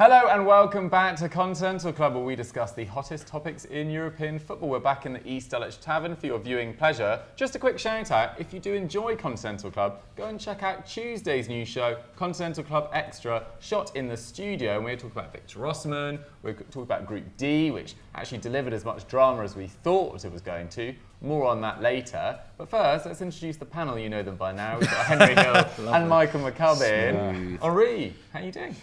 Hello and welcome back to Continental Club, where we discuss the hottest topics in European football. We're back in the East Dulwich Tavern for your viewing pleasure. Just a quick shout out, if you do enjoy Continental Club, go and check out Tuesday's new show, Continental Club Extra, shot in the studio. And we're talking about Victor Osimhen, we're talking about Group D, which actually delivered as much drama as we thought it was going to. More on that later. But first, let's introduce the panel. You know them by now. We've got Henry Hill and Michael McCubbin. Henri, how are you doing?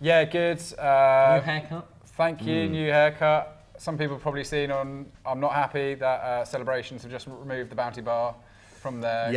Yeah, good. New haircut. Thank you, new haircut. Some people have probably seen on I'm not happy that Celebrations have just removed the Bounty Bar from their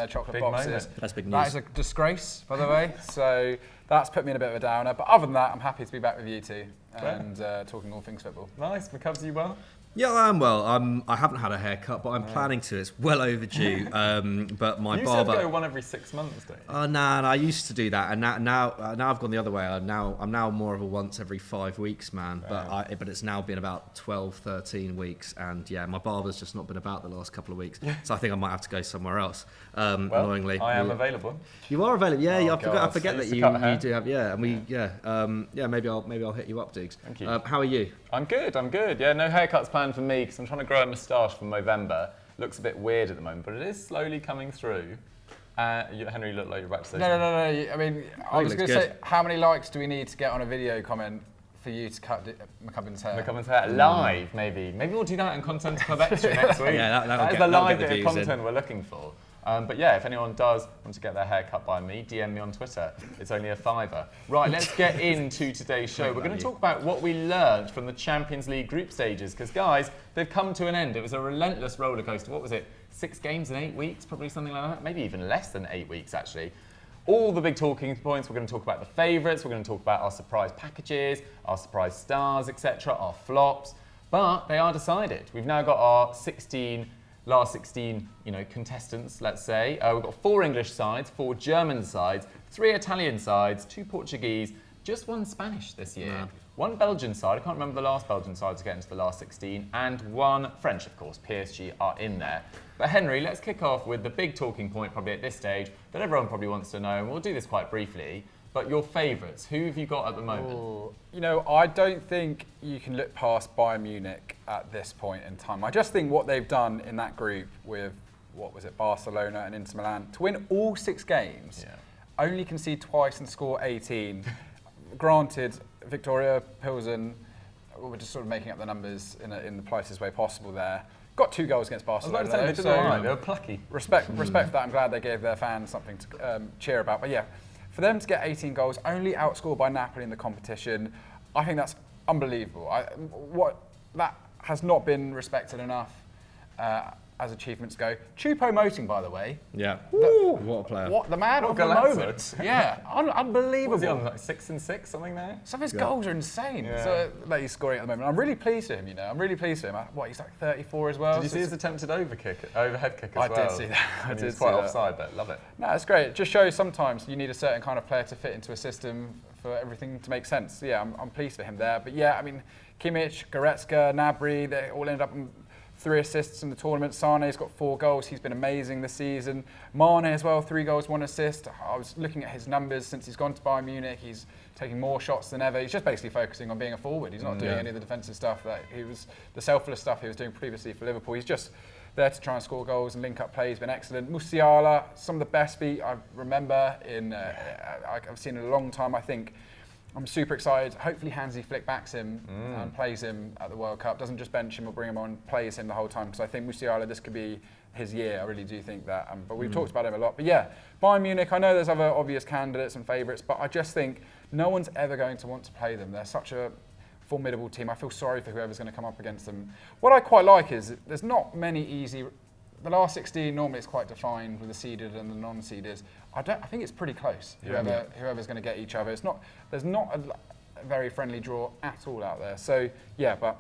chocolate big boxes. moment. That's big news. That is a disgrace, by the way. So that's put me in a bit of a downer. But other than that, I'm happy to be back with you two and talking all things football. Nice. McCubbs, you well? Yeah, I am well. I haven't had a haircut, but I'm planning to. It's well overdue. But my barber. You said go one every 6 months, don't you? Oh no, I used to do that, and now I've gone the other way. I'm now more of a once every 5 weeks man. But it's now been about 12, 13 weeks, and yeah, my barber's just not been about the last couple of weeks. So I think I might have to go somewhere else. Annoyingly, I am available. You are available. Yeah, Oh, I forget that you do have. Yeah, and maybe I'll hit you up, Diggs. Thank you. How are you? I'm good. Yeah, no haircuts planned for me because I'm trying to grow a moustache for Movember. Looks a bit weird at the moment, but it is slowly coming through. Henry, you look like you're about to say something. No. I mean, I was going to say, how many likes do we need to get on a video comment for you to cut McCubbin's hair? McCubbin's hair live, maybe. Maybe we'll do that in Continental Club Extra next week. That is the live bit of content we're looking for. But yeah, if anyone does want to get their hair cut by me, DM me on Twitter. It's only £5. Right, let's get into today's show. We're going to talk about what we learned from the Champions League group stages, because guys, they've come to an end. It was a relentless roller coaster. What was it? 6 games in 8 weeks, probably something like that. Maybe even less than 8 weeks, actually. All the big talking points. We're going to talk about the favourites. We're going to talk about our surprise packages, our surprise stars, etc., our flops. But they are decided. We've now got our last 16, contestants, let's say. We've got 4 English sides, 4 German sides, 3 Italian sides, 2 Portuguese, just 1 Spanish this year. Yeah. 1 Belgian side, I can't remember the last Belgian side to get into the last 16, and 1 French, of course. PSG are in there. But Henry, let's kick off with the big talking point probably at this stage that everyone probably wants to know, and we'll do this quite briefly. But your favourites, who have you got at the moment? I don't think you can look past Bayern Munich at this point in time. I just think what they've done in that group with, Barcelona and Inter Milan, to win all 6 games, only concede twice and score 18. Granted, Victoria Pilsen, we're just sort of making up the numbers in the politest way possible there. Got 2 goals against Barcelona. I was about to say, they did all right. They were plucky. Respect for that. I'm glad they gave their fans something to cheer about. But yeah, for them to get 18 goals, only outscored by Napoli in the competition, I think that's unbelievable. That has not been respected enough as achievements go. Choupo-Moting, by the way. Yeah. What a player. What the man of the moment. Yeah, unbelievable. Was he on like 6 and 6, something there? Some of his goals are insane. Yeah. So that he's scoring at the moment. I'm really pleased for him, I'm really pleased for him. He's like 34 as well. Did you see his attempted overhead kick as well? I did see that. I did quite offside, but love it. No, it's great. It just shows sometimes you need a certain kind of player to fit into a system for everything to make sense. So yeah, I'm pleased for him there. But yeah, I mean, Kimmich, Goretzka, Gnabry, they all ended up 3 assists in the tournament. Sane's got 4 goals. He's been amazing this season. Mane as well, 3 goals, 1 assist. I was looking at his numbers since he's gone to Bayern Munich. He's taking more shots than ever. He's just basically focusing on being a forward. He's not doing any of the defensive stuff the selfless stuff he was doing previously for Liverpool. He's just there to try and score goals and link up play. He's been excellent. Musiala, some of the best feet I remember I've seen in a long time, I think. I'm super excited. Hopefully Hansi Flick backs him and plays him at the World Cup. Doesn't just bench him or bring him on, plays him the whole time. Because I think Musiala, this could be his year. I really do think that. But we've talked about him a lot. But yeah, Bayern Munich, I know there's other obvious candidates and favourites, but I just think no one's ever going to want to play them. They're such a formidable team. I feel sorry for whoever's going to come up against them. What I quite like is there's not many easy... The last 16 normally it's quite defined with the seeded and the non-seeded. I think it's pretty close. Whoever's going to get each other. There's not a very friendly draw at all out there. So yeah, but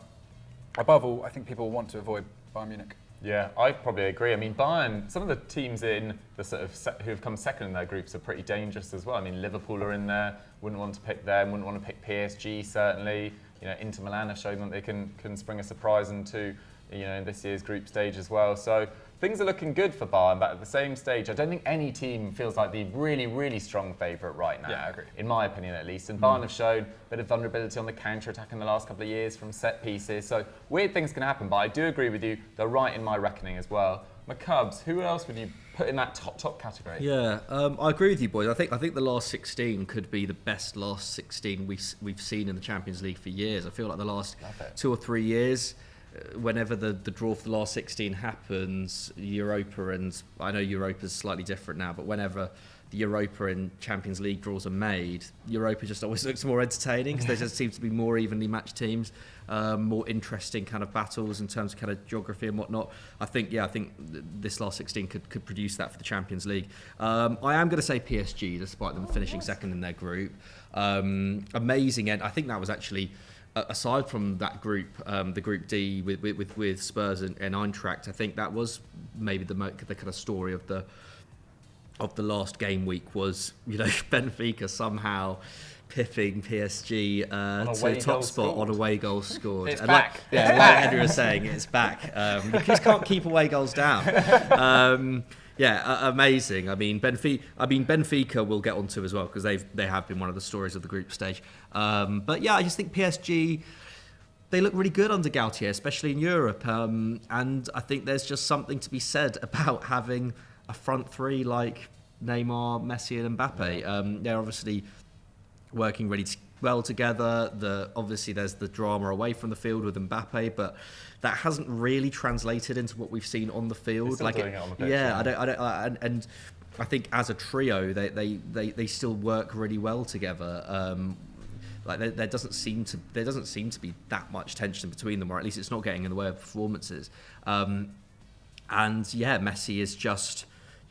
above all, I think people want to avoid Bayern Munich. Yeah, I probably agree. I mean, Bayern, some of the teams in the who have come second in their groups are pretty dangerous as well. I mean, Liverpool are in there. Wouldn't want to pick them. Wouldn't want to pick PSG certainly. Inter Milan have shown that they can spring a surprise into in this year's group stage as well. So things are looking good for Bayern, but at the same stage, I don't think any team feels like the really, really strong favourite right now. Yeah, I agree. In my opinion, at least. And Bayern have shown a bit of vulnerability on the counter-attack in the last couple of years from set pieces. So weird things can happen, but I do agree with you. They're right in my reckoning as well. My Cubs, who else would you put in that top category? Yeah, I agree with you, boys. I think the last 16 could be the best last 16 we've seen in the Champions League for years. I feel like the last 2 or 3 years, whenever the draw for the last 16 happens, Europa, and I know Europa's slightly different now, but whenever the Europa and Champions League draws are made, Europa just always looks more entertaining because there just seems to be more evenly matched teams, more interesting kind of battles in terms of kind of geography and whatnot. I think this last 16 could produce that for the Champions League. I am going to say PSG, despite them finishing second in their group. Amazing, and I think that was actually, aside from that group, the Group D with Spurs and Eintracht, I think that was maybe the kind of story of the last game week was, Benfica somehow pipping PSG to top spot on away goals scored. It's back. Like Henry was saying, it's back. You just can't keep away goals down. Amazing. I mean, Benfica we'll get onto as well because they have been one of the stories of the group stage. But yeah, I just think PSG, they look really good under Galtier, especially in Europe. And I think there's just something to be said about having a front three like Neymar, Messi and Mbappe. They're obviously working really well together. Obviously there's the drama away from the field with Mbappe, but that hasn't really translated into what we've seen on the field. Doing it on the pitch, and I think as a trio they still work really well together. There doesn't seem to be that much tension between them, or at least it's not getting in the way of performances. Messi is just,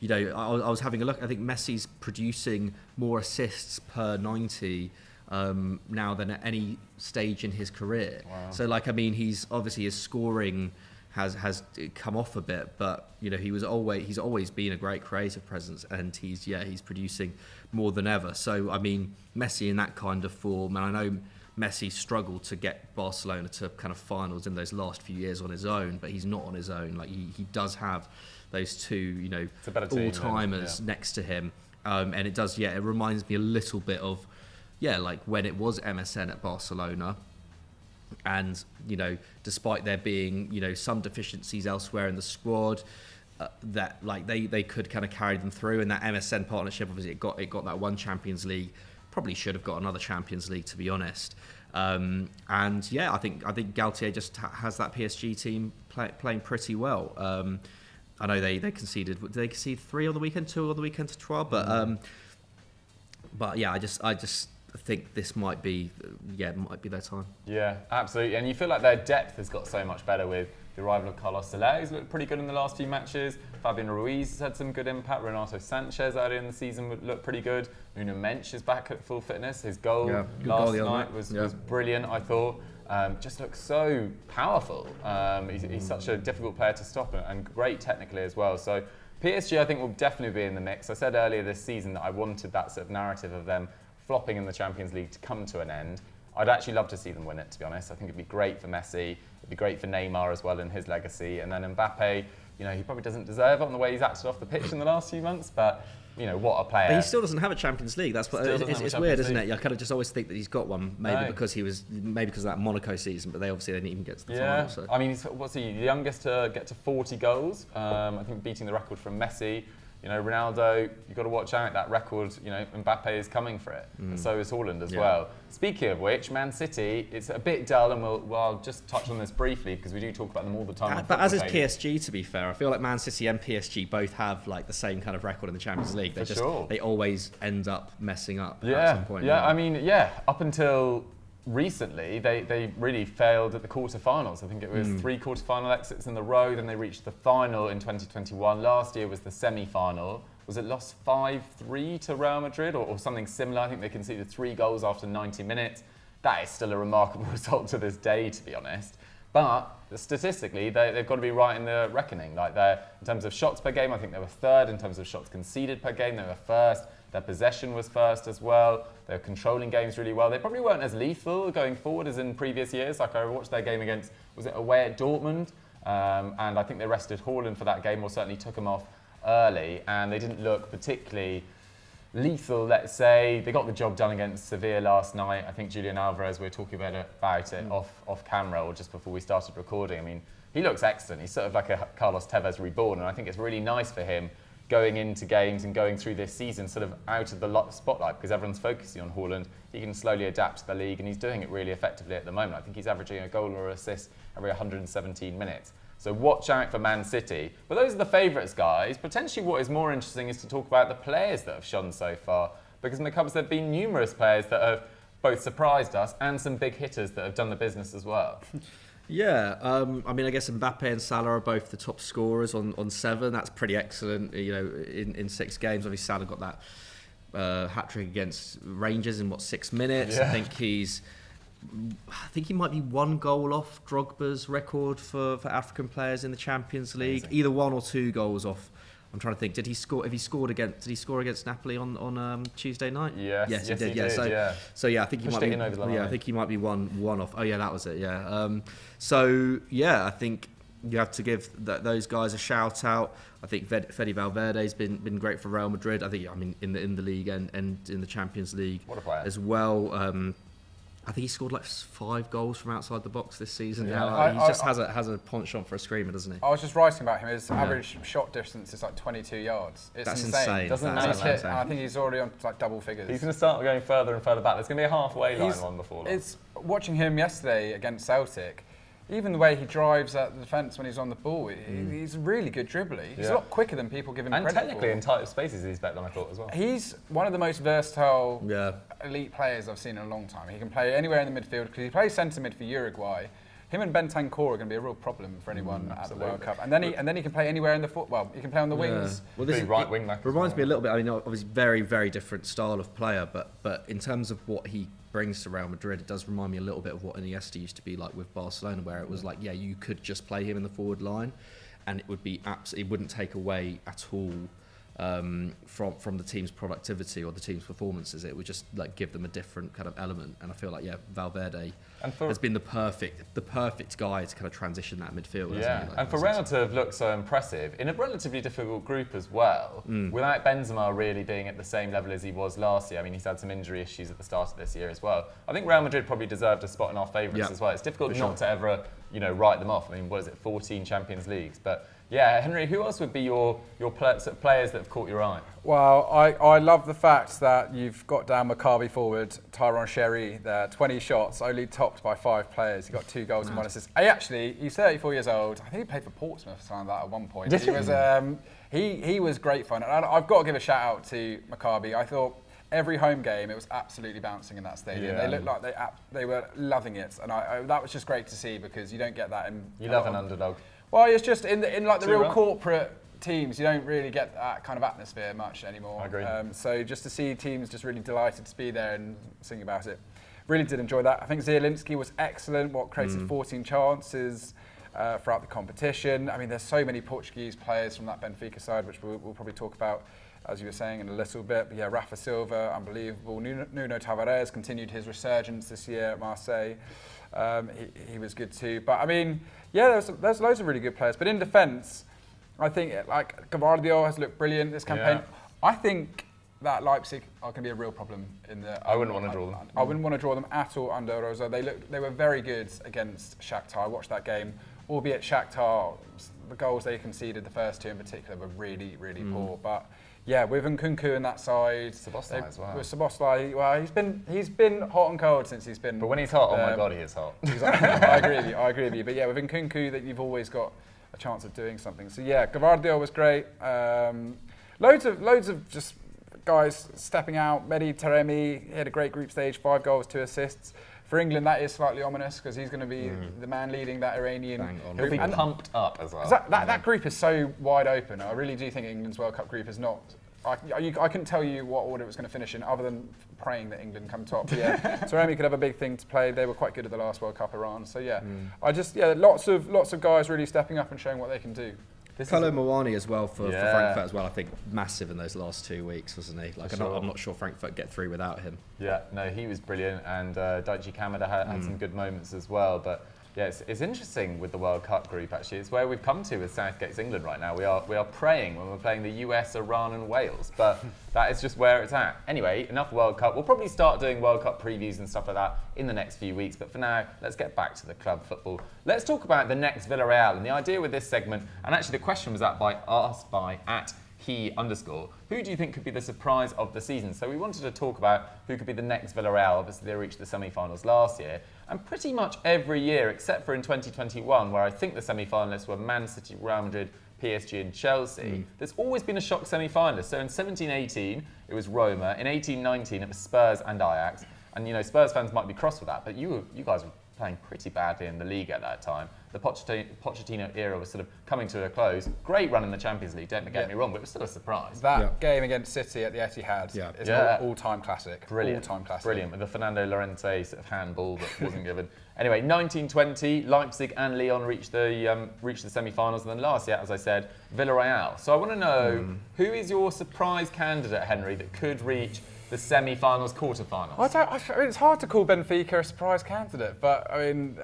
I was having a look. I think Messi's producing more assists per 90 now than at any stage in his career. Wow. So, he's obviously his scoring has come off a bit, but he's always been a great creative presence, and he's producing more than ever. So, Messi in that kind of form, and I know Messi struggled to get Barcelona to kind of finals in those last few years on his own, but he's not on his own. He does have those two, all-timers next to him, and it does. Yeah, it reminds me a little bit of, like when it was MSN at Barcelona, and despite there being some deficiencies elsewhere in the squad, that they could kind of carry them through. And that MSN partnership, obviously, it got that one Champions League. Probably should have got another Champions League, to be honest. I think Galtier just has that PSG team playing pretty well. I know they conceded. Did they concede 3 on the weekend, 2 on the weekend to Troyes? But yeah, I just think this might be their time. Yeah, absolutely. And you feel like their depth has got so much better with the arrival of Carlos Soler, who's looked pretty good in the last few matches. Fabian Ruiz has had some good impact. Renato Sanchez earlier in the season looked pretty good. Nuno Mensch is back at full fitness. His goal last night was brilliant, I thought. Just looks so powerful. He's such a difficult player to stop and great technically as well. So PSG, I think, will definitely be in the mix. I said earlier this season that I wanted that sort of narrative of them flopping in the Champions League to come to an end. I'd actually love to see them win it, to be honest. I think it'd be great for Messi. It'd be great for Neymar as well in his legacy. And then Mbappe, he probably doesn't deserve it on the way he's acted off the pitch in the last few months, but what a player. But he still doesn't have a Champions League. That's what it's weird, isn't it? I kind of just always think that he's got one, because of that Monaco season, but they didn't even get to the final. So. What's he? The youngest to get to 40 goals. I think beating the record from Messi. Ronaldo, you've got to watch out. That record, Mbappe is coming for it. And so is Haaland as well. Speaking of which, Man City, it's a bit dull, and I'll just touch on this briefly because we do talk about them all the time. But as is PSG, to be fair. I feel like Man City and PSG both have the same kind of record in the Champions League. They always end up messing up at some point. Up until recently, they really failed at the quarterfinals. I think it was 3 quarterfinal exits in the row. Then they reached the final in 2021. Last year was the semi-final. Was it lost 5-3 to Real Madrid or something similar? I think they conceded 3 goals after 90 minutes. That is still a remarkable result to this day, to be honest. But statistically, they've got to be right in the reckoning. In terms of shots per game, I think they were 3rd. In terms of shots conceded per game, they were 1st. Their possession was 1st as well. They were controlling games really well. They probably weren't as lethal going forward as in previous years. I watched their game against, was it away at Dortmund? And I think they rested Haaland for that game, or certainly took him off early, and they didn't look particularly lethal, let's say. They got the job done against Sevilla last night. I think Julian Alvarez, we were talking about it off camera, or just before we started recording. I mean, he looks excellent. He's sort of like a Carlos Tevez reborn, and I think it's really nice for him going into games and going through this season sort of out of the spotlight, because everyone's focusing on Haaland. He can slowly adapt to the league, and he's doing it really effectively at the moment. I think he's averaging a goal or assist every 117 minutes. So watch out for Man City. But those are the favourites, guys. Potentially what is more interesting is to talk about the players that have shone so far, because in the Cubs there have been numerous players that have both surprised us and some big hitters that have done the business as well. Yeah, I mean, I guess Mbappe and Salah are both the top scorers on 7. That's pretty excellent, you know, in 6 games. Obviously, Salah got that hat-trick against Rangers in, 6 minutes? Yeah. I think he might be 1 goal off Drogba's record for African players in the Champions League. Amazing. Either 1 or 2 goals off. I'm trying to think. Did he score against Napoli on Tuesday night? Yes, he did. Yeah. So I think he might be. I think he might be one off. Oh yeah, that was it. Yeah. I think you have to give those guys a shout out. I think Fede Valverde's been great for Real Madrid. I mean in the league and in the Champions League as well. I think he scored 5 goals from outside the box this season. Yeah. He just has a penchant for a screamer, doesn't he? I was just writing about him. His average shot distance is 22 yards. That's insane. I think he's already on double figures. He's going to start going further and further back. There's going to be a halfway line one before long. It's watching him yesterday against Celtic. Even the way he drives at the defence when he's on the ball, he's a really good dribbler. He's a lot quicker than people give him credit for. And technically in tighter spaces he's better than I thought as well. He's one of the most versatile elite players I've seen in a long time. He can play anywhere in the midfield, because he plays centre mid for Uruguay. Him and Bentancur are going to be a real problem for anyone at the World Cup. And then he can play anywhere in the foot. Well, he can play on the wings. Well, this right wing back. Reminds me a little bit. I mean, obviously very, very different style of player, but in terms of what he brings to Real Madrid, it does remind me a little bit of what Iniesta used to be like with Barcelona, where it was you could just play him in the forward line, and it would be it wouldn't take away at all from the team's productivity or the team's performances. It would just give them a different kind of element. And I feel Valverde has been the perfect guy to kind of transition that midfield. Yeah, and for Real to have looked so impressive in a relatively difficult group as well, without Benzema really being at the same level as he was last year. I mean, he's had some injury issues at the start of this year as well. I think Real Madrid probably deserved a spot in our favourites as well. It's difficult not to ever, write them off. I mean, 14 Champions Leagues, but. Yeah, Henry, who else would be your players that have caught your eye? Well, I love the fact that you've got down Maccabi forward, Tyrone Sherry there, 20 shots, only topped by 5 players. He got 2 goals and 1 assist. He's 34 years old. I think he played for Portsmouth or something like that at one point. He was great fun. And I've got to give a shout out to Maccabi. I thought every home game, it was absolutely bouncing in that stadium. Yeah. They looked like they were loving it. And that was just great to see, because you don't get that in... You love an underdog. Well, it's just in the real corporate teams, you don't really get that kind of atmosphere much anymore. I agree. So just to see teams just really delighted to be there and sing about it, really did enjoy that. I think Zielinski was excellent. Created 14 chances throughout the competition. I mean, there's so many Portuguese players from that Benfica side, which we'll probably talk about, as you were saying, in a little bit. But yeah, Rafa Silva, unbelievable. Nuno Tavares continued his resurgence this year at Marseille. He was good too. But I mean, yeah, there's loads of really good players. But in defence, I think Gvardiol has looked brilliant this campaign. Yeah. I think that Leipzig are going to be a real problem in the... I wouldn't want to draw them. I wouldn't want to draw them at all under Rosa. They were very good against Shakhtar. I watched that game, albeit Shakhtar, the goals they conceded, the first 2 in particular, were really, really poor. But yeah, with Nkunku on that side, Szoboszlai as well. With Szoboszlai, well, he's been hot and cold since he's been. But when he's hot, oh my God, he is hot. I agree with you. But yeah, with Nkunku, that you've always got a chance of doing something. So yeah, Gvardiol was great. Loads of just guys stepping out. Mehdi Taremi, he had a great group stage, 5 goals, 2 assists. For England, that is slightly ominous, because he's going to be the man leading that Iranian. He'll be pumped up as well. That group is so wide open. I really do think England's World Cup group is not... I couldn't tell you what order it was going to finish in, other than praying that England come top. But yeah, Taremi could have a big thing to play. They were quite good at the last World Cup, Iran. So yeah, lots of guys really stepping up and showing what they can do. Kolo Muani as well for Frankfurt as well. I think massive in those last 2 weeks, wasn't he? I'm not sure Frankfurt get through without him. Yeah, no, he was brilliant, and Daichi Kamada had some good moments as well. But Yeah, it's interesting with the World Cup group, actually. It's where we've come to with Southgate's England right now. We are praying when we're playing the US, Iran and Wales, but that is just where it's at. Anyway, enough World Cup. We'll probably start doing World Cup previews and stuff like that in the next few weeks, but for now, let's get back to the club football. Let's talk about the next Villarreal, and the idea with this segment, and actually the question was asked by @he_. Who do you think could be the surprise of the season? So we wanted to talk about who could be the next Villarreal. Obviously, they reached the semi-finals last year. And pretty much every year, except for in 2021, where I think the semi-finalists were Man City, Real Madrid, PSG and Chelsea, there's always been a shock semi-finalist. So in 17-18, it was Roma. In 18-19, it was Spurs and Ajax. And, you know, Spurs fans might be cross with that, but you guys were playing pretty badly in the Liga at that time. The Pochettino era was sort of coming to a close. Great run in the Champions League, don't get me wrong, but it was still a surprise. That game against City at the Etihad is an all-time classic. Brilliant. All-time classic. Brilliant, with the Fernando Llorente sort of handball that wasn't given. Anyway, 1920, Leipzig and Lyon reached the semi-finals, and then last year, as I said, Villarreal. So I want to know, who is your surprise candidate, Henry, that could reach the semi-finals, quarter-finals? I mean, it's hard to call Benfica a surprise candidate, but I mean...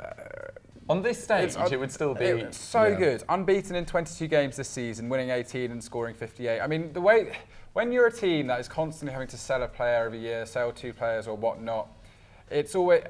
on this stage, it would still be... It's so good. Unbeaten in 22 games this season, winning 18 and scoring 58. I mean, the way... When you're a team that is constantly having to sell a player every year, sell 2 players or whatnot, it's always...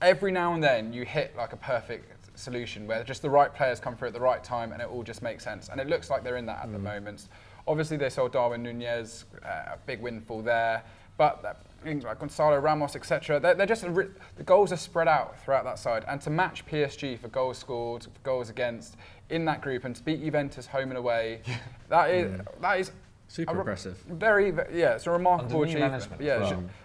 Every now and then, you hit like a perfect solution where just the right players come through at the right time and it all just makes sense. And it looks like they're in that at the moment. Obviously, they sold Darwin Nunez, a big windfall there. But like Gonzalo Ramos, etc., they're just the goals are spread out throughout that side. And to match PSG for goals scored, for goals against in that group, and to beat Juventus home and away, that is super impressive. It's a remarkable achievement.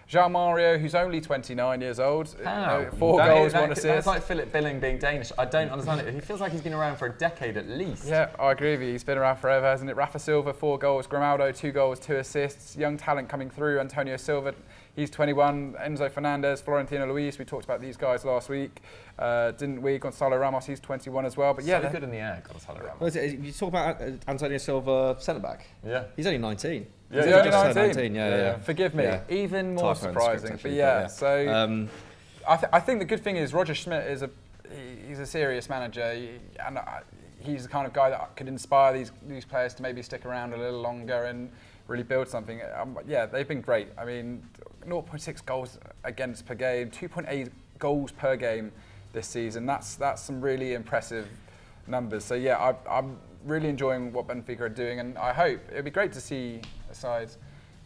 João Mario, who's only 29 years old, 4 goals, 1 assist. That's like Philip Billing being Danish. I don't understand it. He feels like he's been around for a decade at least. Yeah, I agree with you. He's been around forever, hasn't it? Rafa Silva, 4 goals. Grimaldo, 2 goals, 2 assists. Young talent coming through. Antonio Silva, he's 21. Enzo Fernandez, Florentino Luis. We talked about these guys last week, didn't we? Gonzalo Ramos, he's 21 as well. But yeah, so good in the air, Gonzalo Ramos. Well, you talk about Antonio Silva, centre back. Yeah, he's only 19. Yeah, he's only 19. Yeah. Forgive me. Yeah. Even more surprising. But yeah, so I think the good thing is Roger Schmidt is he's a serious manager, and he's the kind of guy that could inspire these players to maybe stick around a little longer and really build something. Yeah, they've been great. I mean, 0.6 goals against per game, 2.8 goals per game this season. That's some really impressive numbers. So yeah, I'm really enjoying what Benfica are doing, and I hope it'd be great to see a side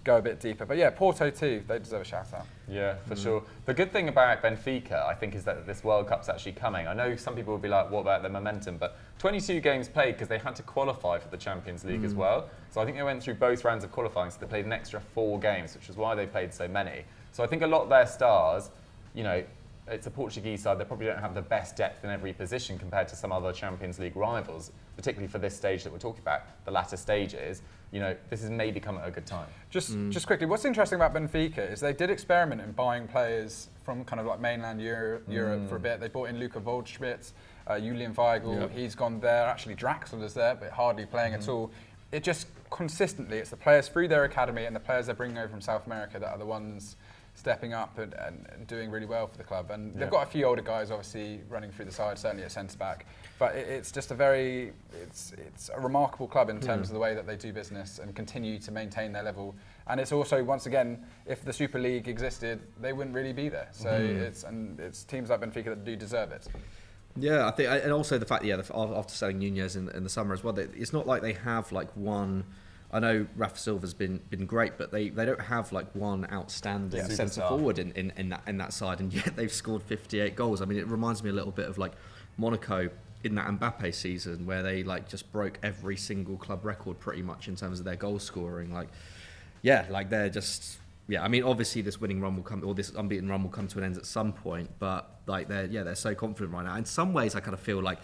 go a bit deeper. But yeah, Porto too, they deserve a shout out. Yeah, for sure. The good thing about Benfica, I think, is that this World Cup's actually coming. I know some people will be like, what about the momentum? But 22 games played because they had to qualify for the Champions League as well. So I think they went through both rounds of qualifying, so they played an extra 4 games, which is why they played so many. So I think a lot of their stars, you know, it's a Portuguese side, they probably don't have the best depth in every position compared to some other Champions League rivals, particularly for this stage that we're talking about, the latter stages. You know, this is maybe come at a good time. Just quickly, what's interesting about Benfica is they did experiment in buying players from kind of like mainland Europe for a bit. They brought in Luka Waldschmidt, Julian Weigl, he's gone there. Actually, Draxler's there, but hardly playing at all. It just consistently, it's the players through their academy and the players they're bringing over from South America that are the ones stepping up and doing really well for the club. And they've got a few older guys, obviously, running through the side, certainly at centre-back. But it's just it's a remarkable club in terms of the way that they do business and continue to maintain their level. And it's also, once again, if the Super League existed, they wouldn't really be there. So it's teams like Benfica that do deserve it. Yeah, I think, and also the fact, after selling Nunez in the summer as well, it's not like they have like one. I know Rafa Silva's been great, but they don't have like one outstanding centre forward in that side, and yet they've scored 58 goals. I mean, it reminds me a little bit of like Monaco in that Mbappe season, where they like just broke every single club record pretty much in terms of their goal scoring. They're just. Yeah, I mean, obviously this winning run will come, or this unbeaten run will come to an end at some point. But like they're so confident right now. In some ways, I kind of feel like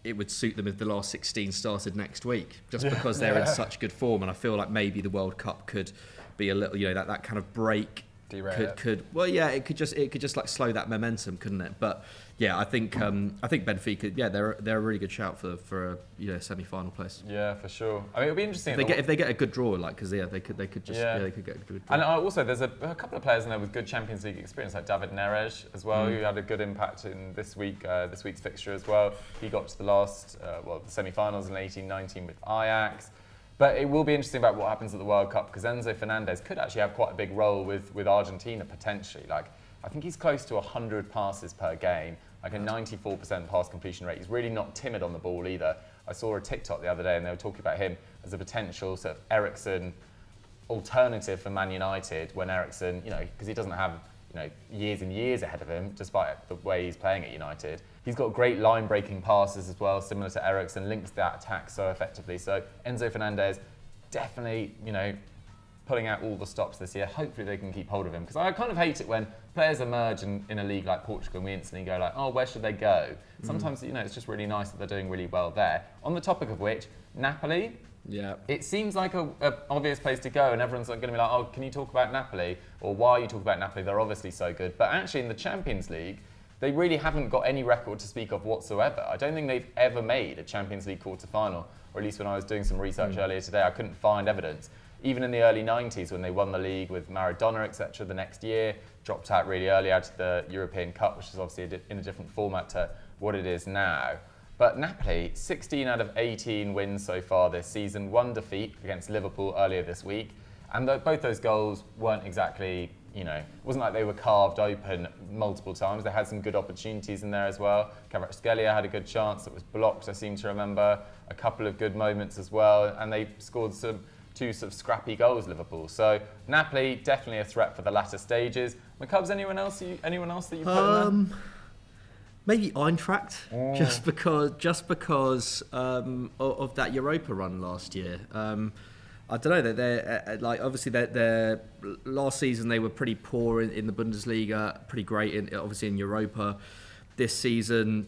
it would suit them if the last 16 started next week, just because they're in such good form. And I feel like maybe the World Cup could be a little, that kind of break Derail it could just like slow that momentum, couldn't it? But yeah, I think Benfica, they're a really good shout for a semi-final place. Yeah, for sure. I mean, it'll be interesting if they get a good draw, like because they could get a good draw. And also, there's a couple of players in there with good Champions League experience, like David Neres as well, who had a good impact in this week's fixture as well. He got to the last, the semi-finals in 18-19 with Ajax. But it will be interesting about what happens at the World Cup, because Enzo Fernandez could actually have quite a big role with Argentina potentially. Like, I think he's close to 100 passes per game, like a 94% pass completion rate. He's really not timid on the ball either. I saw a TikTok the other day and they were talking about him as a potential sort of Eriksen alternative for Man United when Eriksen, because he doesn't have years and years ahead of him, despite the way he's playing at United. He's got great line-breaking passes as well, similar to Eriksen, links that attack so effectively. So Enzo Fernandez definitely, pulling out all the stops this year. Hopefully they can keep hold of him, because I kind of hate it when players emerge in a league like Portugal and we instantly go like, oh, where should they go? Sometimes, it's just really nice that they're doing really well there. On the topic of which, Napoli, yeah, it seems like a obvious place to go, and everyone's going to be like, oh, can you talk about Napoli? Or why are you talking about Napoli? They're obviously so good. But actually in the Champions League, they really haven't got any record to speak of whatsoever. I don't think they've ever made a Champions League quarter-final, or at least when I was doing some research earlier today, I couldn't find evidence. Even in the early 90s, when they won the league with Maradona, etc., the next year, dropped out really early out of the European Cup, which is obviously in a different format to what it is now. But Napoli, 16 out of 18 wins so far this season, 1 defeat against Liverpool earlier this week. And both those goals weren't exactly, it wasn't like they were carved open multiple times. They had some good opportunities in there as well. Kvaratskhelia had a good chance that was blocked, I seem to remember. A couple of good moments as well. And they scored two sort of scrappy goals, Liverpool. So Napoli, definitely a threat for the latter stages. McCubs, anyone else that you put in there? Maybe Eintracht, just because of that Europa run last year. I don't know. They're obviously they're last season they were pretty poor in the Bundesliga, pretty great obviously in Europa. This season,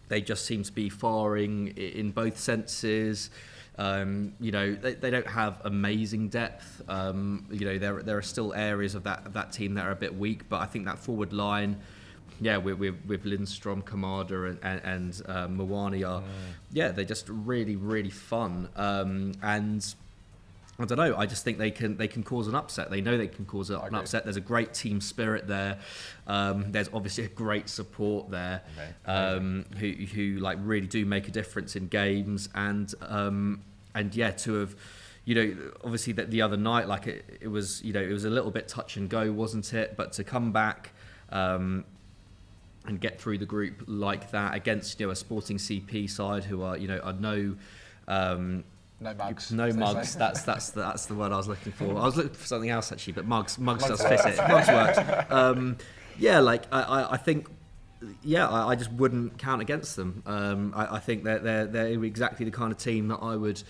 they just seem to be firing in both senses. They don't have amazing depth. There are still areas of that team that are a bit weak, but I think that forward line. Yeah, with Lindstrom, Kamada, and Mawani are, they're just really, really fun. And I don't know. I just think they can cause an upset. They know they can cause an upset. There's a great team spirit there. There's obviously a great support there, who like really do make a difference in games. And to have. Obviously that the other night, like it was a little bit touch and go, wasn't it? But to come back. And get through the group like that against a Sporting CP side who are no mugs. No mugs. That's the word I was looking for. I was looking for something else actually, but mugs does fit it. Mugs works. I think. I just wouldn't count against them. I think they're exactly the kind of team that I would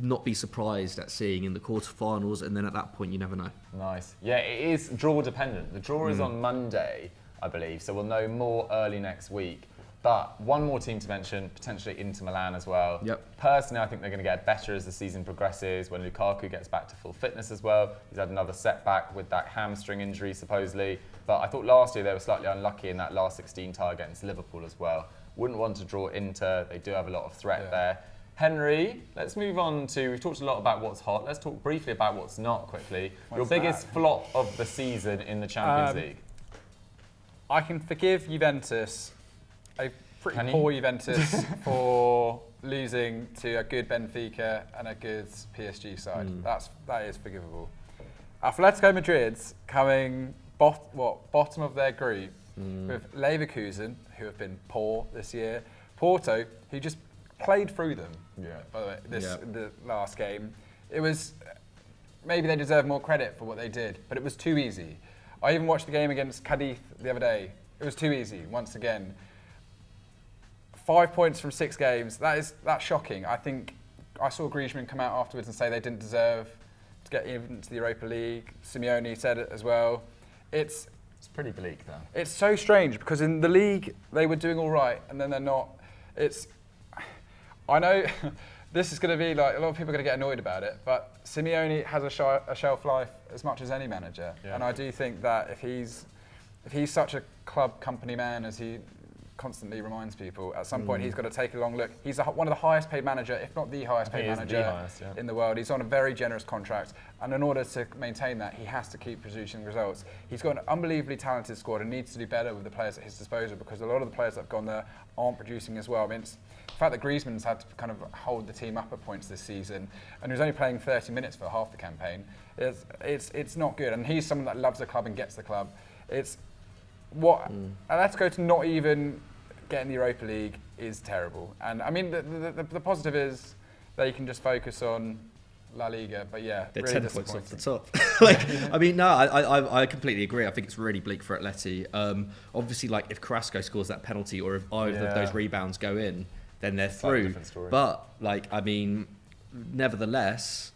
not be surprised at seeing in the quarterfinals, and then at that point you never know. Nice. Yeah, it is draw dependent. The draw is on Monday, I believe, so we'll know more early next week. But one more team to mention, potentially Inter Milan as well. Yep. Personally, I think they're going to get better as the season progresses, when Lukaku gets back to full fitness as well. He's had another setback with that hamstring injury, supposedly. But I thought last year they were slightly unlucky in that last 16 tie against Liverpool as well. Wouldn't want to draw Inter. They do have a lot of threat there. Henry, let's move on to, we've talked a lot about what's hot. Let's talk briefly about what's not quickly. Your biggest flop of the season in the Champions League. I can forgive Juventus, a pretty poor Juventus, for losing to a good Benfica and a good PSG side. That is forgivable. Atletico Madrid's coming bottom of their group with Leverkusen, who have been poor this year. Porto, who just played through them. By the way, the last game, it was maybe they deserve more credit for what they did, but it was too easy. I even watched the game against Cadiz the other day. It was too easy, once again. 5 points from 6 games, that's shocking. I think I saw Griezmann come out afterwards and say they didn't deserve to get into the Europa League. Simeone said it as well. It's pretty bleak, though. It's so strange, because in the league, they were doing all right, and then they're not. I know this is going to be like, a lot of people are going to get annoyed about it, but Simeone has a shelf life as much as any manager. Yeah. And I do think that if he's such a club company man as he constantly reminds people, at some point he's got to take a long look. He's one of the highest paid manager, if not the highest paid manager in the world. He's on a very generous contract, and in order to maintain that, he has to keep producing results. He's got an unbelievably talented squad and needs to do better with the players at his disposal, because a lot of the players that have gone there aren't producing as well. I mean, the fact that Griezmann's had to kind of hold the team up at points this season, and he was only playing 30 minutes for half the campaign, it's not good. And he's someone that loves the club and gets the club. And let's go to not even getting the Europa League is terrible. And I mean, the positive is that you can just focus on La Liga, but yeah, they're really 10 points off the top. I mean, no, I completely agree. I think it's really bleak for Atleti. Obviously, like if Carrasco scores that penalty or if either of those rebounds go in, then they're through. But like, I mean, nevertheless,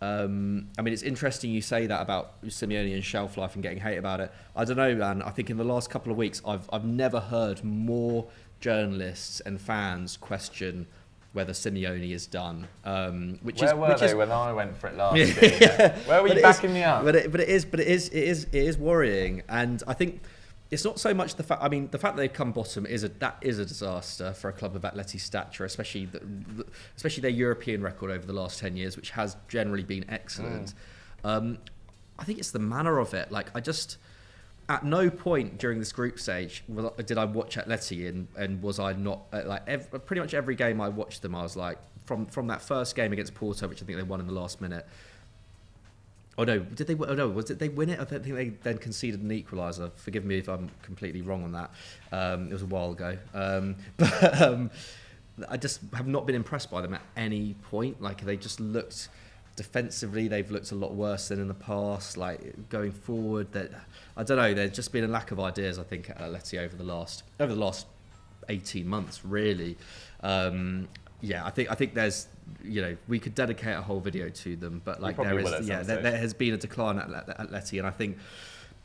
I mean, it's interesting you say that about Simeone and shelf life and getting hate about it. I don't know, man. I think in the last couple of weeks, I've never heard more journalists and fans question whether Simeone is done. Where were they when I went for it last year? Where were you backing me up? But it is worrying, and I think it's not so much the fact. I mean, the fact that they've come bottom is a disaster for a club of Atleti's stature, especially their European record over the last 10 years, which has generally been excellent. I think it's the manner of it. Like, at no point during this group stage did I watch Atleti and was I not pretty much every game I watched them, I was like, from that first game against Porto, which I think they won in the last minute. Oh no, did they? Oh no, did they win it? I don't think they then conceded an equaliser. Forgive me if I'm completely wrong on that. It was a while ago. But I just have not been impressed by them at any point. Like, they just looked defensively, they've looked a lot worse than in the past. Like, going forward, that I don't know. There's just been a lack of ideas, I think, at Atleti over the last 18 months, really. I think there's, we could dedicate a whole video to them, but like there has been a decline at Atleti, and I think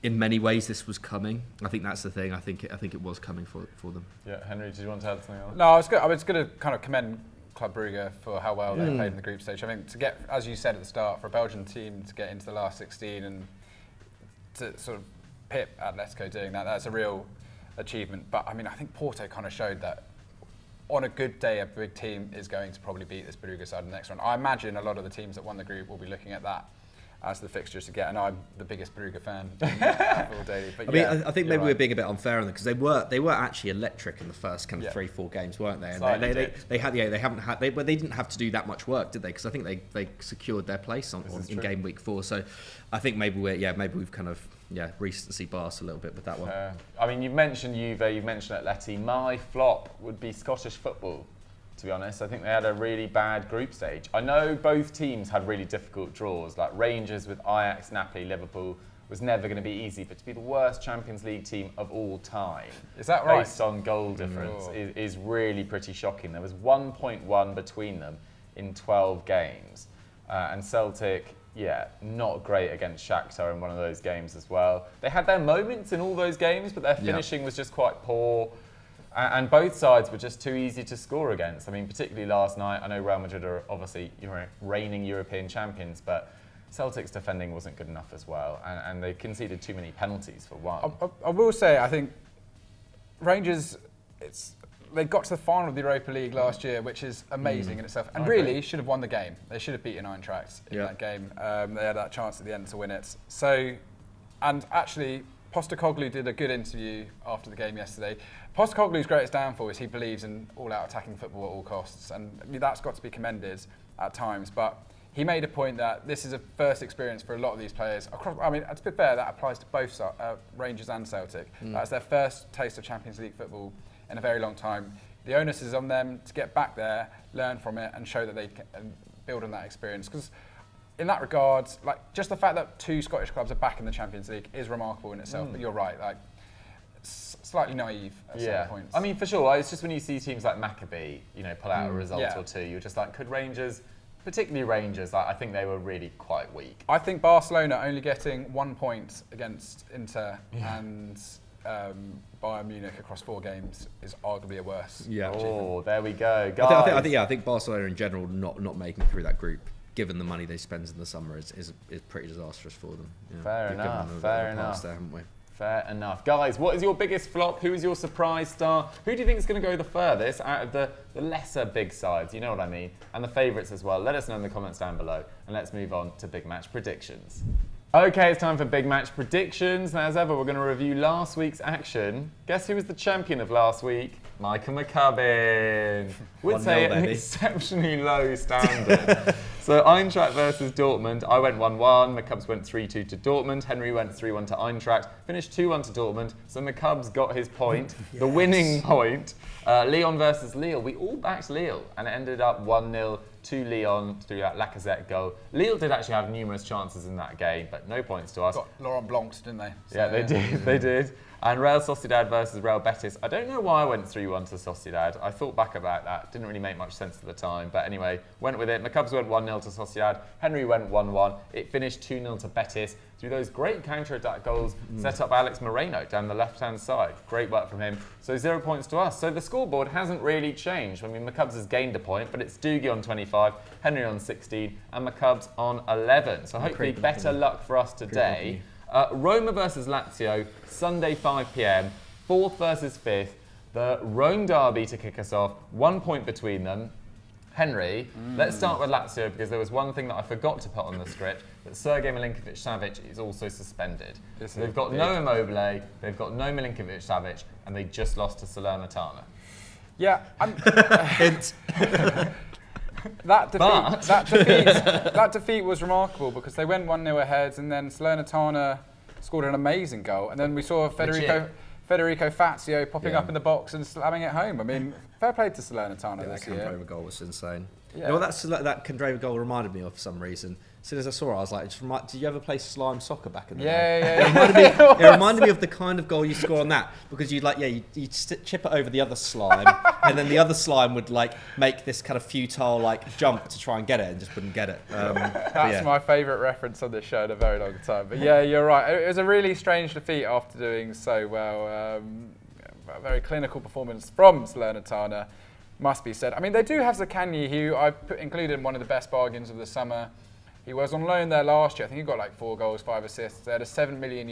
in many ways this was coming. I think that's the thing. I think it was coming for them. Yeah, Henry, did you want to add something else? No, I was going to kind of commend Club Brugge for how well they played in the group stage. I think to get, as you said at the start, for a Belgian team to get into the last 16 and to sort of pip Atletico doing that's a real achievement. But I mean, I think Porto kind of showed that on a good day, a big team is going to probably beat this Brugge side in the next round. I imagine a lot of the teams that won the group will be looking at that as the fixtures to get, and I'm the biggest Brugge fan all daily. But I think maybe we're being a bit unfair on them, because they were actually electric in the first kind of 3-4 games, weren't they? And they didn't have to do that much work, did they? Because I think they secured their place in game week 4. So I think maybe we've kind of recency bias a little bit with that one. I mean, you've mentioned Juve, you've mentioned Atleti. My flop would be Scottish football, to be honest. I think they had a really bad group stage. I know both teams had really difficult draws, like Rangers with Ajax, Napoli, Liverpool was never going to be easy, but to be the worst Champions League team of all time, is that right? Based on goal difference, is really pretty shocking. There was 1.1 between them in 12 games, and Celtic, not great against Shakhtar in one of those games as well. They had their moments in all those games, but their finishing was just quite poor. And both sides were just too easy to score against. I mean, particularly last night, I know Real Madrid are obviously reigning European champions, but Celtic's defending wasn't good enough as well. And they conceded too many penalties for one. I will say, I think Rangers, they got to the final of the Europa League last year, which is amazing in itself. And really should have won the game. They should have beaten Eintracht in that game. They had that chance at the end to win it. So, and actually, Postecoglou did a good interview after the game yesterday. Postecoglou's greatest downfall is he believes in all-out attacking football at all costs, and that's got to be commended at times. But he made a point that this is a first experience for a lot of these players. I mean, to be fair, that applies to both Rangers and Celtic. That's their first taste of Champions League football in a very long time. The onus is on them to get back there, learn from it, and show that they can build on that experience. Because in that regard, like, just the fact that 2 Scottish clubs are back in the Champions League is remarkable in itself. But you're right, like, slightly naive at certain points. I mean, for sure. It's just when you see teams like Maccabi, pull out a result or two, you're just like, could Rangers, particularly Rangers, I think they were really quite weak. I think Barcelona only getting 1 point against Inter and Bayern Munich across 4 games is arguably a worse. Yeah. Oh, there we go, guys. I think Barcelona in general not making it through that group, given the money they spend in the summer, is pretty disastrous for them. Yeah. Fair enough. Fair enough. There, haven't we? Fair enough. Guys, what is your biggest flop? Who is your surprise star? Who do you think is going to go the furthest out of the lesser big sides? You know what I mean? And the favourites as well. Let us know in the comments down below. And let's move on to big match predictions. Okay, it's time for big match predictions. Now, as ever, we're going to review last week's action. Guess who was the champion of last week? Michael McCubbin. Would say an exceptionally low standard. So Eintracht versus Dortmund. I went 1-1. McCubbs went 3-2 to Dortmund. Henry went 3-1 to Eintracht. Finished 2-1 to Dortmund. So McCubbs got his point, the winning point. Lyon versus Lille. We all backed Lille, and it ended up 1-0 to Lyon through that Lacazette goal. Lille did actually have numerous chances in that game, but no points to us. Got Laurent Blancs, didn't they? So, yeah, they did. They did. And Real Sociedad versus Real Betis. I don't know why I went 3-1 to Sociedad. I thought back about that. Didn't really make much sense at the time. But anyway, went with it. McCubbs went 1-0 to Sociedad. Henry went 1-1. It finished 2-0 to Betis through those great counter-attack goals set up by Alex Moreno down the left-hand side. Great work from him. So 0 points to us. So the scoreboard hasn't really changed. I mean, McCubbs has gained a point, but it's Doogie on 25, Henry on 16, and McCubbs on 11. So hopefully better luck for us today. Roma versus Lazio, Sunday 5 p.m, 4th versus 5th. The Rome derby to kick us off, 1 point between them. Henry, let's start with Lazio because there was one thing that I forgot to put on the script, that Sergej Milinkovic-Savic is also suspended. So they've got no Immobile, they've got no Milinkovic-Savic, and they just lost to Salernitana. Yeah, that defeat was remarkable because they went 1-0 ahead and then Salernitana scored an amazing goal, and then we saw Federico Fazio popping up in the box and slamming it home. I mean, fair play to Salernitana this year. That Candreva goal was insane. Yeah. You know what that Candreva goal reminded me of for some reason? As soon as I saw it, I was like, did you ever play slime soccer back in the day? Yeah. It reminded me of the kind of goal you score on that, because you'd chip it over the other slime, and then the other slime would make this kind of futile jump to try and get it, and just wouldn't get it. That's my favourite reference on this show in a very long time. But yeah, you're right. It was a really strange defeat after doing so well. A very clinical performance from Salernitana, must be said. I mean, they do have Zaccagni, who I included in one of the best bargains of the summer. He was on loan there last year. I think he got 4 goals, 5 assists. They had a €7 million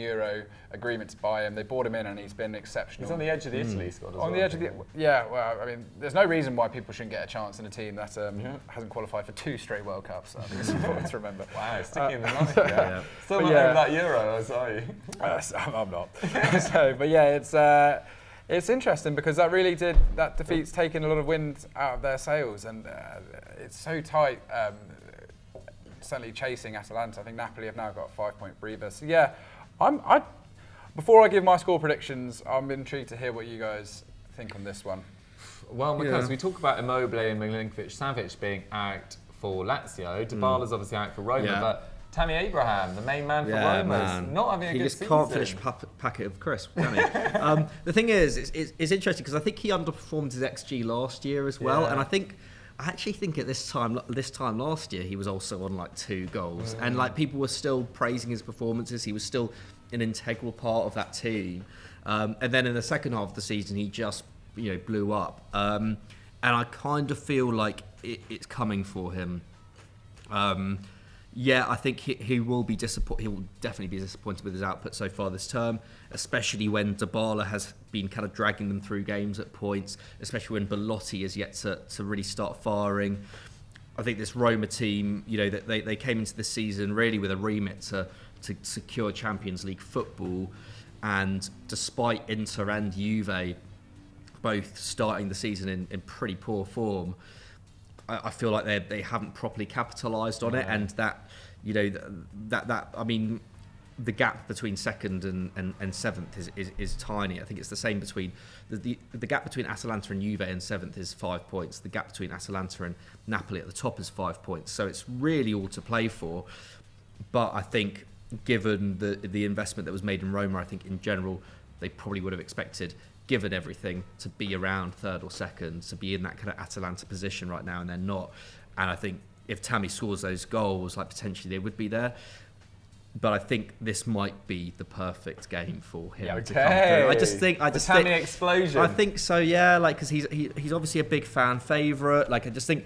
agreement to buy him. They bought him in, and he's been exceptional. He's on the edge of the Italy squad as well. On the edge of the, well, I mean, there's no reason why people shouldn't get a chance in a team that hasn't qualified for 2 straight World Cups. So I think it's important to remember. Wow, sticking in the knife. Yeah. Still not over that Euro, are you? I'm not. But yeah, it's interesting because that defeat's taken a lot of wind out of their sails, and it's so tight. Certainly chasing Atalanta. I think Napoli have now got a 5-point breather. So yeah, before I give my score predictions, I'm intrigued to hear what you guys think on this one. Well, because we talk about Immobile and Milinkovic-Savic being out for Lazio, Dybala's obviously out for Roma, but Tammy Abraham, the main man for Roma, is not having a good season. He just can't finish a packet of crisps, can he? The thing is, it's interesting because I think he underperformed his XG last year as well, and I actually think at this time last year he was also on 2 goals, and people were still praising his performances. He was still an integral part of that team, and then in the second half of the season he just blew up, and I kind of feel like it's coming for him. I think he will be disappointed. He will definitely be disappointed with his output so far this term, especially when Dybala has been kind of dragging them through games at points, especially when Belotti is yet to really start firing. I think this Roma team, that they came into this season really with a remit to secure Champions League football, and despite Inter and Juve both starting the season in pretty poor form, I feel like they haven't properly capitalised on it, and that I mean, the gap between second and seventh is tiny. I think it's the same between the gap between Atalanta and Juve in seventh is 5 points. The gap between Atalanta and Napoli at the top is 5 points. So it's really all to play for. But I think, given the investment that was made in Roma, I think in general they probably would have expected, given everything, to be around third or second, to be in that kind of Atalanta position right now, and they're not. And I think if Tammy scores those goals, potentially they would be there. But I think this might be the perfect game for him to come Okay. through. I just think Tammy explosion. I think so, yeah. Like, because he's obviously a big fan favourite. Like, I just think,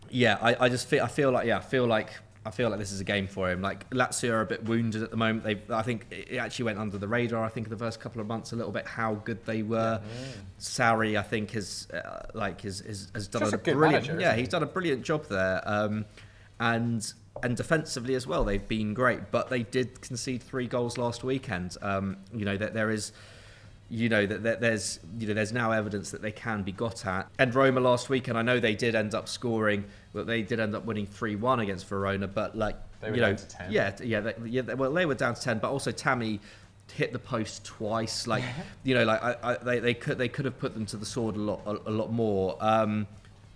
yeah. I feel like this is a game for him. Like, Lazio are a bit wounded at the moment. I think it actually went under the radar. I think in the first couple of months a little bit how good they were. Sarri, I think, has done a brilliant. Manager, he's done a brilliant job there. And defensively as well, they've been great. But they did concede 3 goals last weekend. There's now evidence that they can be got at. And Roma last weekend, I know they did end up scoring, but they did end up winning 3-1 against Verona. But like, they were down to 10. Well, they were down to 10, but also Tammy hit the post twice. Like, they could have put them to the sword a lot more.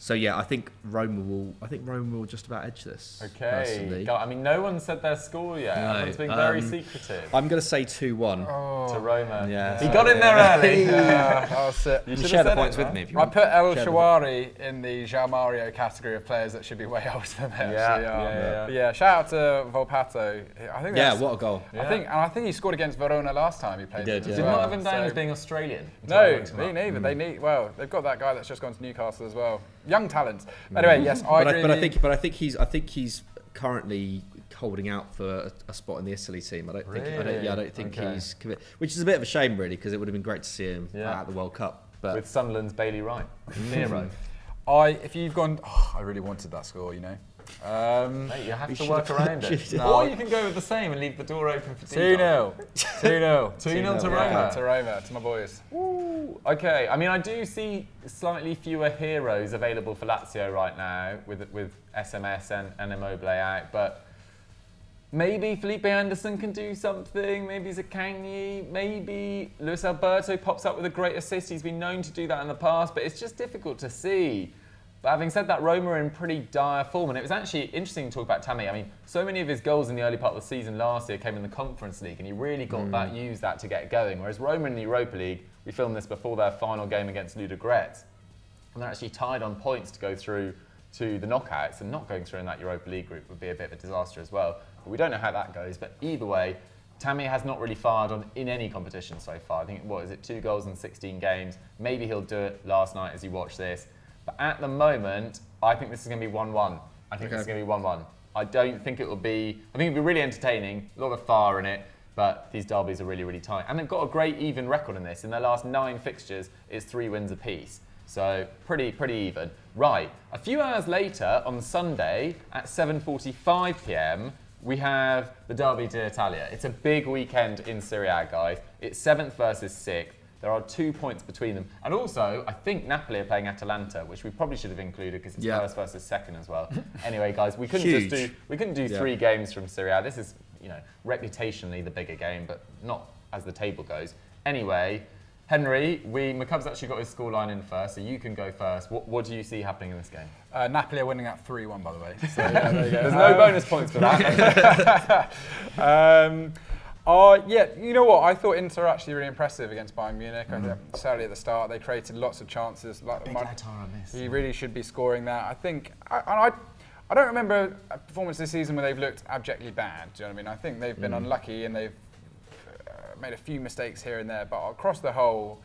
So yeah, I think Roma will just about edge this. Okay. Personally. I mean, no one said their score yet. Everyone's been very secretive. I'm going to say 2-1 to Roma. Yeah. He got in there early. I'll sit. You can share the points with me if you want. I put El Shawari in the João Mario category of players that should be way older than they actually are. But yeah, shout out to Volpato. I think what a goal. I think he scored against Verona last time he played. He did. Did not have him down as being Australian. No, me neither. They've got that guy that's just gone to Newcastle as well. Young talent. Anyway, yes, I agree. But I think he's currently holding out for a spot in the Italy team. I don't think he's committed, which is a bit of a shame really, because it would have been great to see him at the World Cup. But with Sunderland's Bailey Wright, hero. If you've gone, I really wanted that score, you know. Mate, you have to work around it. Or you can go with the same and leave the door open for 2-0. 2-0. 2-0 to Roma. To Roma, to my boys. Ooh, okay, I mean, I do see slightly fewer heroes available for Lazio right now with SMS and Immobile out, but maybe Felipe Anderson can do something, maybe Zaccagni, maybe Luis Alberto pops up with a great assist. He's been known to do that in the past, but it's just difficult to see. But having said that, Roma are in pretty dire form, and it was actually interesting to talk about Tammy. I mean, so many of his goals in the early part of the season last year came in the Conference League, and he really used that to get going. Whereas Roma in the Europa League, we filmed this before their final game against Ludogorets, and they're actually tied on points to go through to the knockouts, and not going through in that Europa League group would be a bit of a disaster as well. But we don't know how that goes. But either way, Tammy has not really fired in any competition so far. I think, 2 goals in 16 games? Maybe he'll do it last night as you watch this. But at the moment, I think this is going to be 1-1. I think this is going to be 1-1. I don't think it will be... I think it'll be really entertaining, a lot of fire in it, but these derbies are really, really tight. And they've got a great even record in this. In their last 9 fixtures, it's 3 wins apiece. So pretty even. Right, a few hours later, on Sunday, at 7:45 p.m, we have the Derby d'Italia. It's a big weekend in Serie A, guys. It's 7th versus 6th. There are 2 points between them. And also, I think Napoli are playing Atalanta, which we probably should have included because it's first versus second as well. Anyway, guys, we couldn't do 3 games from Serie A. This is, reputationally the bigger game, but not as the table goes. Anyway, Henry, McCubb's actually got his scoreline in first, so you can go first. What do you see happening in this game? Napoli are winning at 3-1, by the way. So, yeah, there you go. There's no bonus points for that. You know what? I thought Inter were actually really impressive against Bayern Munich. Certainly at the start, they created lots of chances. He really should be scoring that. I think. I don't remember a performance this season where they've looked abjectly bad. Do you know what I mean? I think they've been unlucky and they've made a few mistakes here and there. But across the whole,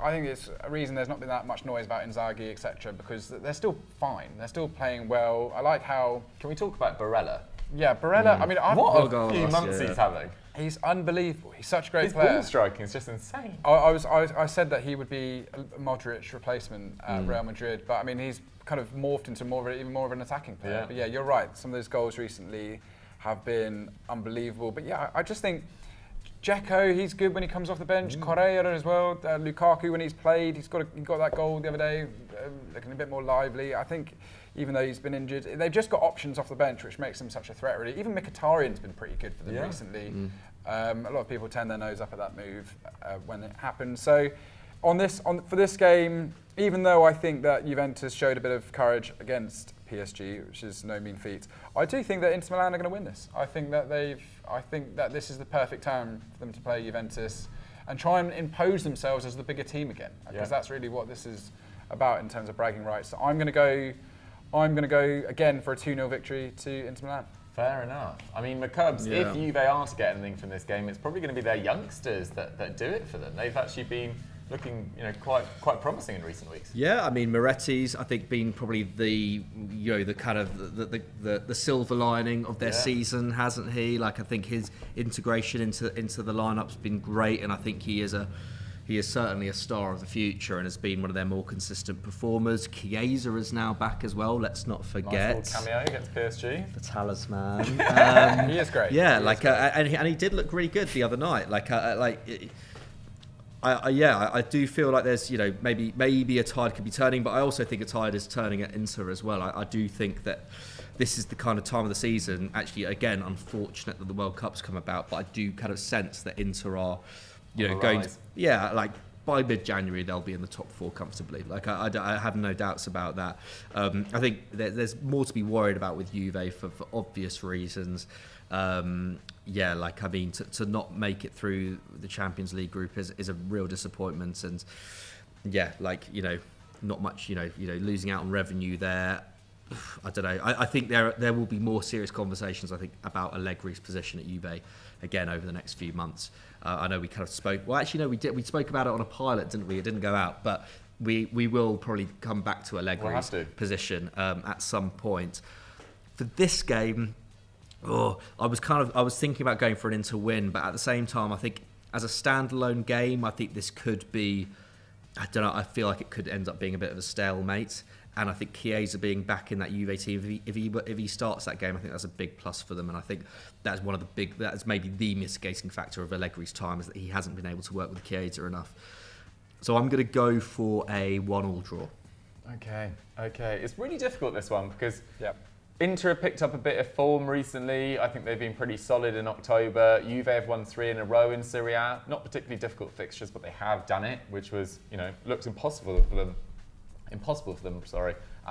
I think it's a reason there's not been that much noise about Inzaghi, etc. Because they're still fine. They're still playing well. I like how. Can we talk about Barella? Yeah, Barella. I mean, what a few months he's having. He's unbelievable. He's such a great His player. ball striking is just insane. I said that he would be a Modric replacement at Real Madrid, but I mean, he's kind of morphed into even more of an attacking player. Yeah. But yeah, you're right. Some of those goals recently have been unbelievable. But yeah, I just think Dzeko, he's good when he comes off the bench. Correa as well. Lukaku, when he's played, he got that goal the other day, looking a bit more lively. I think even though he's been injured, they've just got options off the bench, which makes them such a threat, really. Even Mkhitaryan's been pretty good for them recently. A lot of people turn their nose up at that move when it happens. So for this game, even though I think that Juventus showed a bit of courage against PSG, which is no mean feat, I do think that Inter Milan are going to win this. I think that this is the perfect time for them to play Juventus and try and impose themselves as the bigger team again, because that's really what this is about in terms of bragging rights. So I'm going to go again for a 2-0 victory to Inter Milan. Fair enough. I mean, McCubs, if Juve are to get anything from this game, it's probably going to be their youngsters that do it for them. They've actually been looking, quite promising in recent weeks. Yeah, I mean, Moretti's, I think, been probably the kind of the silver lining of their season, hasn't he? Like, I think his integration into the lineup's been great, and I think he is certainly a star of the future and has been one of their more consistent performers. Chiesa is now back as well. Let's not forget. Nice little cameo against PSG. The talisman. He is great. Yeah, and he did look really good the other night. I do feel like there's, maybe a tide could be turning, but I also think a tide is turning at Inter as well. I do think that this is the kind of time of the season, actually, again, unfortunate that the World Cup's come about, but I do kind of sense that Inter are, going to, by mid-January they'll be in the top 4 comfortably. I have no doubts about that. I think there's more to be worried about with Juve for obvious reasons. To not make it through the Champions League group is a real disappointment, and not much, losing out on revenue there. I don't know. I think there will be more serious conversations, I think, about Allegri's position at Juve again over the next few months. I know we kind of spoke. Well, actually, no, we did. We spoke about it on a pilot, didn't we? It didn't go out, but we will probably come back to Allegri's position at some point. For this game, I was thinking about going for an Inter win, but at the same time, I think as a standalone game, I think this could be. I don't know. I feel like it could end up being a bit of a stalemate. And I think Chiesa being back in that Juve team, if he starts that game, I think that's a big plus for them. And I think that's that's maybe the mitigating factor of Allegri's time, is that he hasn't been able to work with Chiesa enough. So I'm going to go for a 1-1 draw. Okay. It's really difficult, this one, because Inter have picked up a bit of form recently. I think they've been pretty solid in October. Juve have won 3 in a row in Serie A. Not particularly difficult fixtures, but they have done it, which was, looked impossible for them, at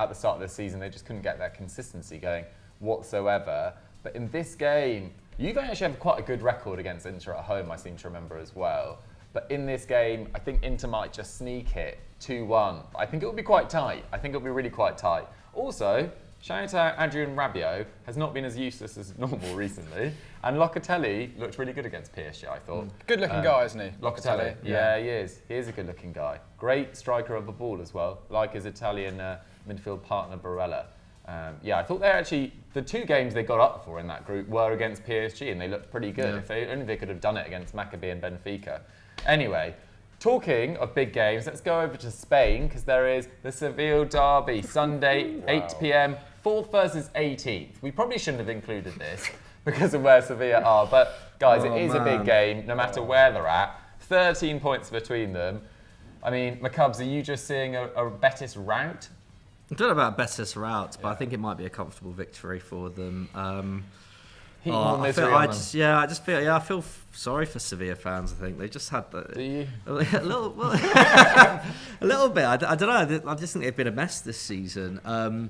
the start of the season. They just couldn't get that consistency going whatsoever. But in this game, Juve actually have quite a good record against Inter at home, I seem to remember as well. But in this game, I think Inter might just sneak it 2-1. I think it will be quite tight. I think it will be really quite tight. Also, shout out Adrien Rabiot has not been as useless as normal recently. And Locatelli looked really good against PSG, I thought. Good-looking guy, isn't he? Locatelli. Yeah, he is. He is a good-looking guy. Great striker of the ball as well, like his Italian midfield partner Barella. I thought the 2 games they got up for in that group were against PSG, and they looked pretty good. If they could have done it against Maccabi and Benfica. Anyway, talking of big games, let's go over to Spain, because there is the Seville derby, Sunday, 8 p.m, 4th versus 18th. We probably shouldn't have included this because of where Sevilla are, but guys, it is a big game, no matter where they're at. 13 points between them. I mean, McCubs, are you just seeing a Betis rout? I don't know about Betis rout, but I think it might be a comfortable victory for them. I feel sorry for Sevilla fans. I think they just had the. Do you? a little bit. I don't know. I just think they've been a mess this season. And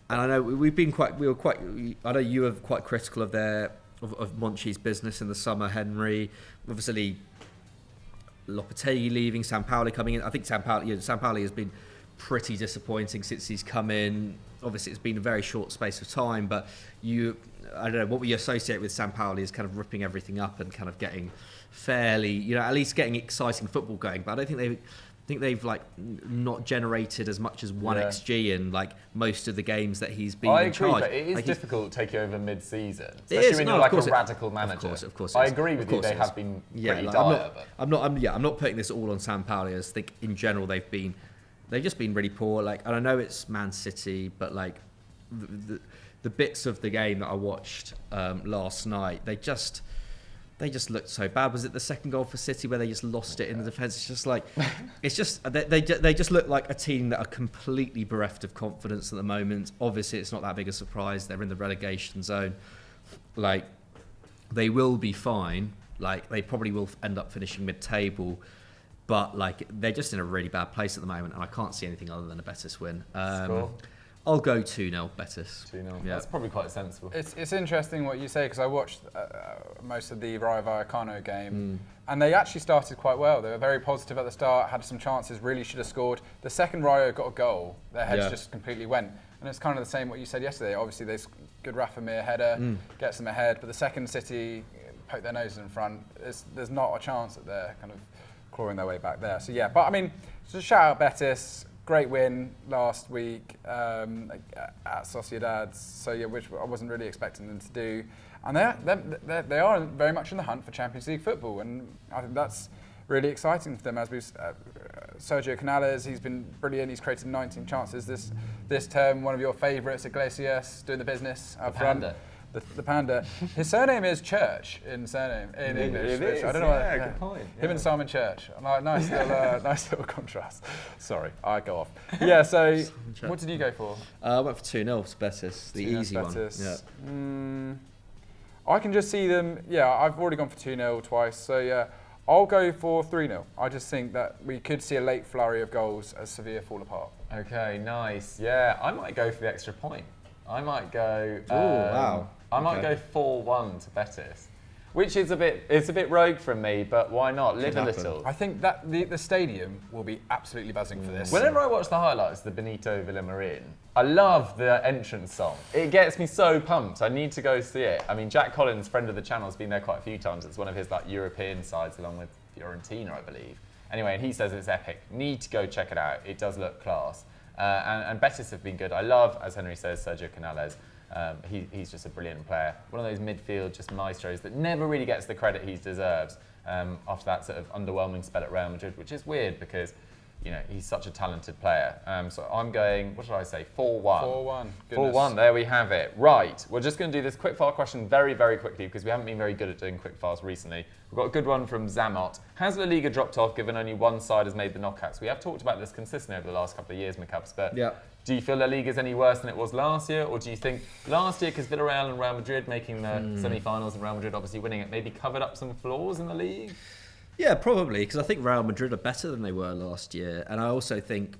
I know I know you were quite critical of of Monchi's business in the summer. Henry, obviously, Lopetegui leaving, Sampaoli coming in. I think Sampaoli has been pretty disappointing since he's come in. Obviously, it's been a very short space of time, but I don't know, what we associate with Sampaoli is kind of ripping everything up and kind of getting fairly, at least getting exciting football going. But I don't think they've like not generated as much as 1xG in like most of the games that he's been in charge. But it is difficult taking over mid-season, especially when you're like a radical manager. Of course. I agree with you. They have been pretty dire. I'm not putting this all on Sampaoli. I just think in general they've just been really poor. Like, and I know it's Man City, but like the bits of the game that I watched last night, they just looked so bad. Was it the second goal for City where they just lost it in the defence? It's just like, they just look like a team that are completely bereft of confidence at the moment. Obviously, it's not that big a surprise. They're in the relegation zone. Like, they will be fine. Like, they probably will end up finishing mid-table. But like, they're just in a really bad place at the moment, and I can't see anything other than a Betis win. I'll go 2-0 Betis. 2-0. Yeah. That's probably quite sensible. It's interesting what you say, because I watched most of the Rayo Vallecano game, and they actually started quite well. They were very positive at the start, had some chances, really should have scored. The second Rayo got a goal, their heads just completely went. And it's kind of the same what you said yesterday. Obviously, good Rafa Mir header, gets them ahead. But the second City poke their noses in front, there's not a chance that they're kind of clawing their way back there. So yeah, but I mean, just shout out Betis. Great win last week at Sociedad. So yeah, which I wasn't really expecting them to do. And they are very much in the hunt for Champions League football, and I think that's really exciting for them. As we've Sergio Canales, he's been brilliant. He's created 19 chances this term. One of your favourites, Iglesias, doing the business up front. The Panda. His surname is Church in English. It is, I don't know. Yeah, good point. Him and Simon Church. Nice little contrast. Sorry, I go off. Yeah. So, what did you go for? I went for 2-0 to Betis, the easy Betis. one. Yeah. I can just see them. Yeah, I've already gone for 2-0 twice. So yeah, I'll go for 3-0. I just think that we could see a late flurry of goals as Sevilla fall apart. Okay, nice. Yeah, I might go for the extra point. I might go. Wow. I might go 4-1 to Betis, which is it's a bit rogue from me, but why not? Live a little. I think that the stadium will be absolutely buzzing for this. Whenever I watch the highlights, the Benito Villamarin, I love the entrance song. It gets me so pumped. I need to go see it. I mean, Jack Collins, friend of the channel, has been there quite a few times. It's one of his European sides, along with Fiorentina, I believe. Anyway, and he says it's epic. Need to go check it out. It does look class. And Betis have been good. I love, as Henry says, Sergio Canales. He's just a brilliant player. One of those midfield just maestros that never really gets the credit he deserves after that sort of underwhelming spell at Real Madrid, which is weird because he's such a talented player. So I'm going, what should I say, 4-1. 4-1. 4-1, there we have it. Right, we're just going to do this quickfire question very, very quickly because we haven't been very good at doing quickfires recently. We've got a good one from Zamot. Has La Liga dropped off given only one side has made the knockouts? We have talked about this consistently over the last couple of years, McCups, but do you feel La Liga is any worse than it was last year? Or do you think last year, because Villarreal and Real Madrid making the semi-finals and Real Madrid obviously winning it, maybe covered up some flaws in the league? Yeah, probably, because I think Real Madrid are better than they were last year. And I also think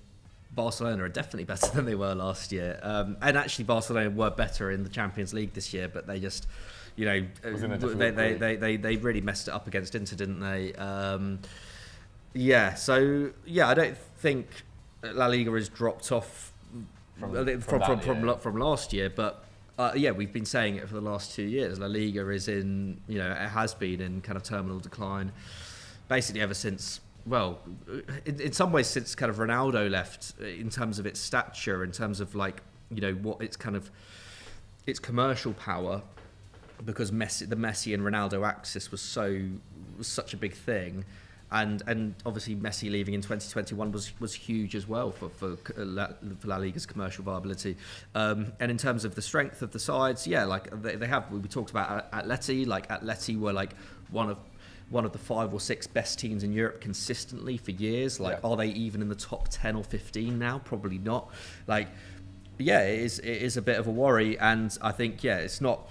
Barcelona are definitely better than they were last year. And actually, Barcelona were better in the Champions League this year, but they just, they really messed it up against Inter, didn't they? I don't think La Liga has dropped off from last year, but we've been saying it for the last 2 years. La Liga is in, it has been in kind of terminal decline, basically ever since. Well, in some ways since kind of Ronaldo left, in terms of its stature, in terms of what its kind of its commercial power, because the Messi and Ronaldo axis was such a big thing. And obviously Messi leaving in 2021 was huge as well for La Liga's commercial viability. And in terms of the strength of the sides, they have. We talked about Atleti. Atleti were one of the 5 or 6 best teams in Europe consistently for years. Are they even in the top 10 or 15 now? Probably not. It is a bit of a worry, and I think it's not.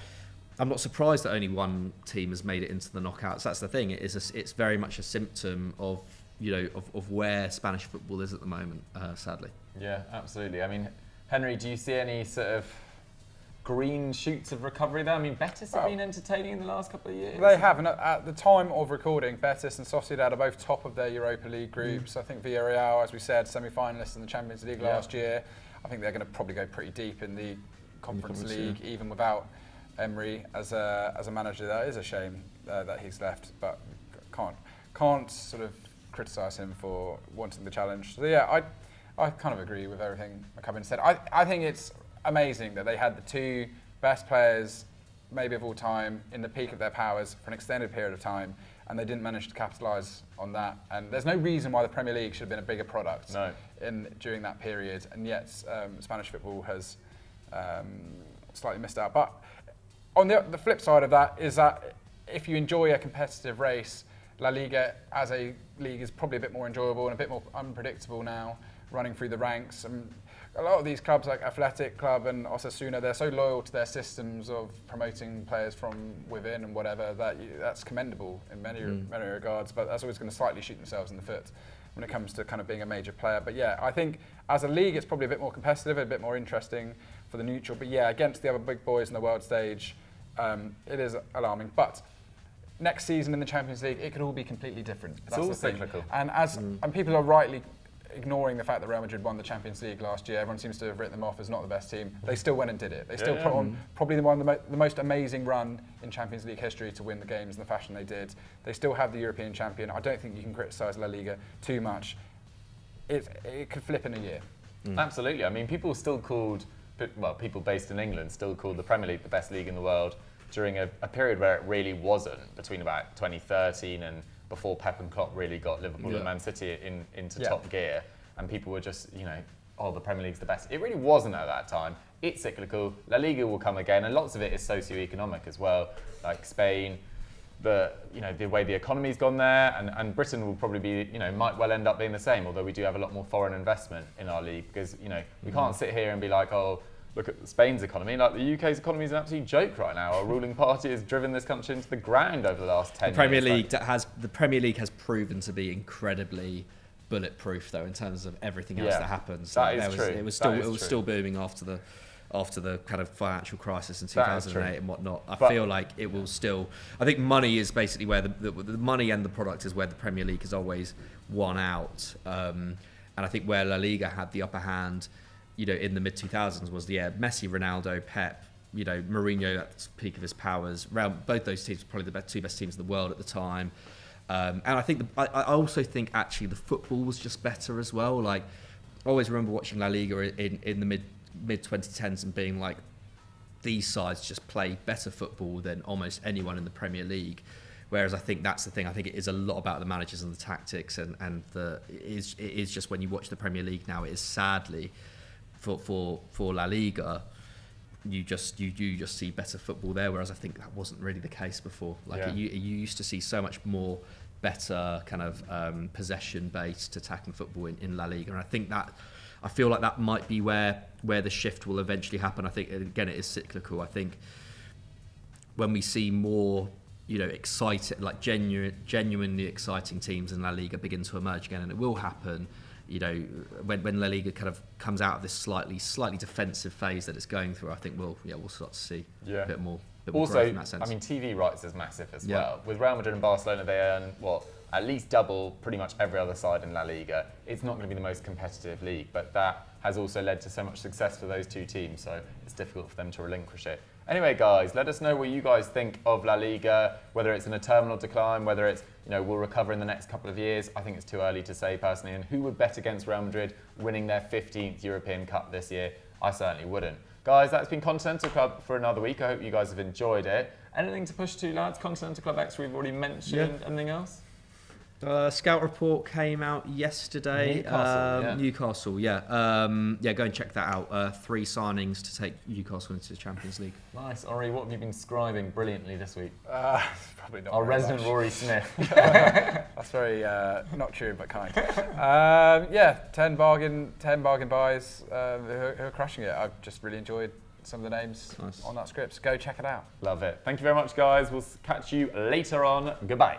I'm not surprised that only one team has made it into the knockouts. That's the thing. It's very much a symptom of where Spanish football is at the moment, sadly. Yeah, absolutely. I mean, Henry, do you see any sort of green shoots of recovery there? I mean, Betis have been entertaining in the last couple of years. They have, and at the time of recording, Betis and Sociedad are both top of their Europa League groups. I think Villarreal, as we said, semi-finalists in the Champions League last year. I think they're going to probably go pretty deep in the Conference League, even without Emery as a manager. That is a shame that he's left, but can't sort of criticise him for wanting the challenge. So yeah, I kind of agree with everything McCubbin said. I think it's amazing that they had the 2 best players maybe of all time in the peak of their powers for an extended period of time, and they didn't manage to capitalise on that. And there's no reason why the Premier League should have been a bigger product during that period, and yet Spanish football has slightly missed out. But on the flip side of that is that if you enjoy a competitive race, La Liga as a league is probably a bit more enjoyable and a bit more unpredictable now, running through the ranks. And a lot of these clubs like Athletic Club and Osasuna, they're so loyal to their systems of promoting players from within and whatever, that's commendable in many regards, but that's always going to slightly shoot themselves in the foot when it comes to kind of being a major player. But yeah, I think as a league it's probably a bit more competitive, a bit more interesting for the neutral. But yeah, against the other big boys in the world stage, it is alarming. But next season in the Champions League, it could all be completely different. It's all cyclical. And and people are rightly ignoring the fact that Real Madrid won the Champions League last year, everyone seems to have written them off as not the best team. They still went and did it. They still put on probably one of the most amazing run in Champions League history to win the games in the fashion they did. They still have the European champion. I don't think you can criticise La Liga too much. It could flip in a year. Absolutely. I mean, people based in England still called the Premier League the best league in the world during a period where it really wasn't, between about 2013 and before Pep and Klopp really got Liverpool and Man City into top gear, and people were just, the Premier League's the best. It really wasn't at that time. It's cyclical. La Liga will come again, and lots of it is socio-economic as well, like Spain. The way the economy's gone there, and Britain will probably be, might well end up being the same, although we do have a lot more foreign investment in our league, because, we can't sit here and be like, oh, look at Spain's economy. Like, the UK's economy is an absolute joke right now. Our ruling party has driven this country into the ground over the last 10 years. The Premier League has proven to be incredibly bulletproof, though, in terms of everything else that happens. That is true. It was still booming after the kind of financial crisis in 2008 and whatnot. I feel like it will still. I think money is basically where the money and the product is where the Premier League has always won out. And I think where La Liga had the upper hand, in the mid-2000s was Messi, Ronaldo, Pep, Mourinho at the peak of his powers. Both those teams were probably the two best teams in the world at the time. And I think I also think actually the football was just better as well. Like, I always remember watching La Liga in the mid 2010s and being like, these sides just play better football than almost anyone in the Premier League. Whereas I think that's the thing. I think it is a lot about the managers and the tactics, and it is just when you watch the Premier League now, it is sadly for La Liga, you just see better football there. Whereas I think that wasn't really the case before. Like you used to see so much more better kind of possession-based attacking football in La Liga, and I feel like that might be where the shift will eventually happen. I think, again, it is cyclical. I think when we see more, exciting, like genuinely exciting teams in La Liga begin to emerge again, and it will happen, when La Liga kind of comes out of this slightly defensive phase that it's going through. I think we'll start to see a bit more growth in that sense. I mean, TV rights is massive as well. With Real Madrid and Barcelona, they earn at least double pretty much every other side in La Liga. It's not going to be the most competitive league, but that has also led to so much success for those two teams, so it's difficult for them to relinquish it. Anyway, guys, let us know what you guys think of La Liga, whether it's in a terminal decline, whether it's, will recover in the next couple of years. I think it's too early to say personally, and who would bet against Real Madrid winning their 15th European Cup this year? I certainly wouldn't. Guys, that's been Continental Club for another week. I hope you guys have enjoyed it. Anything to push to, lads? Continental Club X, we've already mentioned. Anything else? Scout report came out yesterday. Newcastle, go and check that out. 3 signings to take Newcastle into the Champions League. Nice. Ori, what have you been scribing brilliantly this week? Probably not. Our resident much. Rory Smith. That's very not true, but kind. 10 bargain buys who are crushing it. I've just really enjoyed some of the names on that script. Go check it out. Love it. Thank you very much, guys. We'll catch you later on. Goodbye.